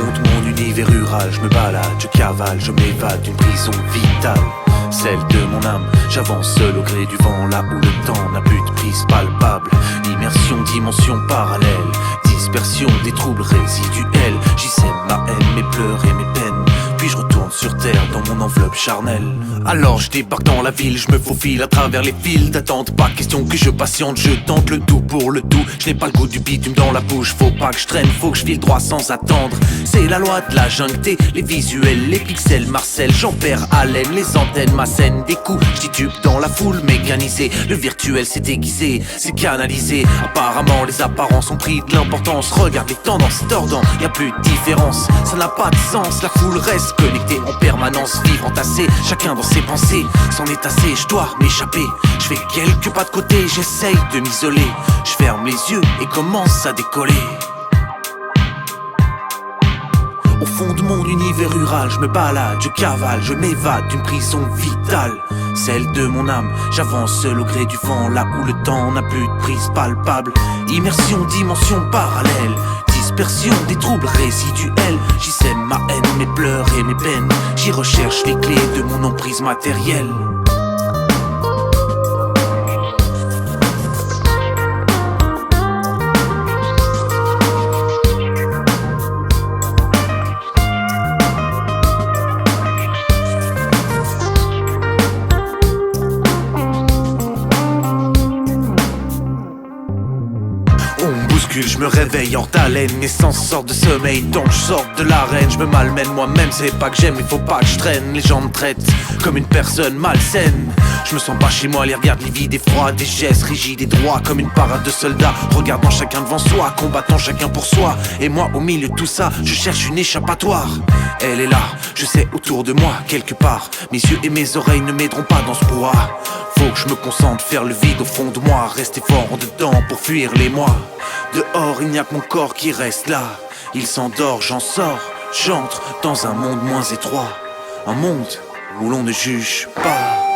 fond de mon univers rural, je me balade, je cavale, je m'évade d'une prison vitale, celle de mon âme. J'avance seul au gré du vent, là où le temps n'a plus de prise palpable. Immersion, dimension parallèle, dispersion des troubles résiduels. J'y sème ma haine, mes pleurs et mes peines, puis je retourne sur terre dans mon enveloppe charnelle. Alors je débarque dans la ville, je me faufile à travers les files d'attente. Pas question que je patiente, je tente le tout pour le tout. Je n'ai pas le goût du bitume dans la bouche, faut pas que je traîne, faut que je file droit sans attendre. C'est la loi de la jungle, les visuels, les pixels, Marcel, j'en perds haleine. Les antennes, ma scène, des coups, je titube dans la foule mécanisée. Le virtuel s'est aiguisé, c'est canalisé. Apparemment les apparences ont pris de l'importance. Regarde les tendances tordant, y a plus de différence, ça n'a pas de sens. La foule reste connectée en permanence, vivre entassé, chacun dans ses pensées. S'en est assez, je dois m'échapper. Je fais quelques pas de côté, j'essaye de m'isoler. Je ferme les yeux et commence à décoller. Au fond de mon univers rural, je me balade, je cavale, je m'évade d'une prison vitale, celle de mon âme. J'avance seul au gré du vent, là où le temps n'a plus de prise palpable. Immersion, dimension parallèle, dispersion des troubles résiduels. J'y sème ma haine, mes pleurs et mes peines. J'y recherche les clés de mon emprise matérielle. Je me réveille hors d'haleine, mes sens sortent de sommeil, donc je sors de l'arène. Je me malmène moi-même, c'est pas que j'aime, il faut pas que je traîne. Les gens me traitent comme une personne malsaine. Je me sens pas chez moi, les regards livides et froids, des gestes rigides et droits comme une parade de soldats, regardant chacun devant soi, combattant chacun pour soi. Et moi au milieu de tout ça, je cherche une échappatoire. Elle est là, je sais autour de moi, quelque part. Mes yeux et mes oreilles ne m'aideront pas dans ce brouhaha. Faut que je me concentre, faire le vide au fond de moi, rester fort en dedans pour fuir les mois. Dehors il n'y a que mon corps qui reste là, il s'endort, j'en sors, j'entre dans un monde moins étroit, un monde où l'on ne juge pas.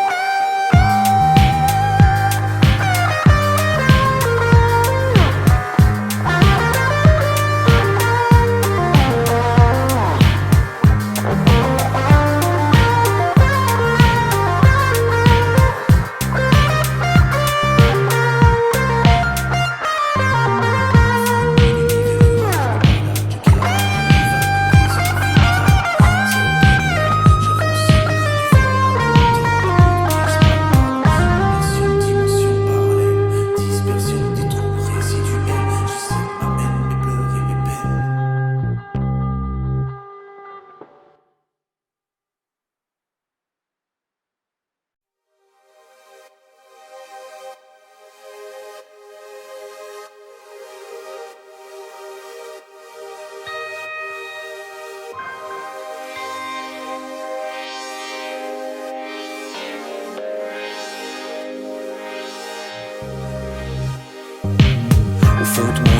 Au fond de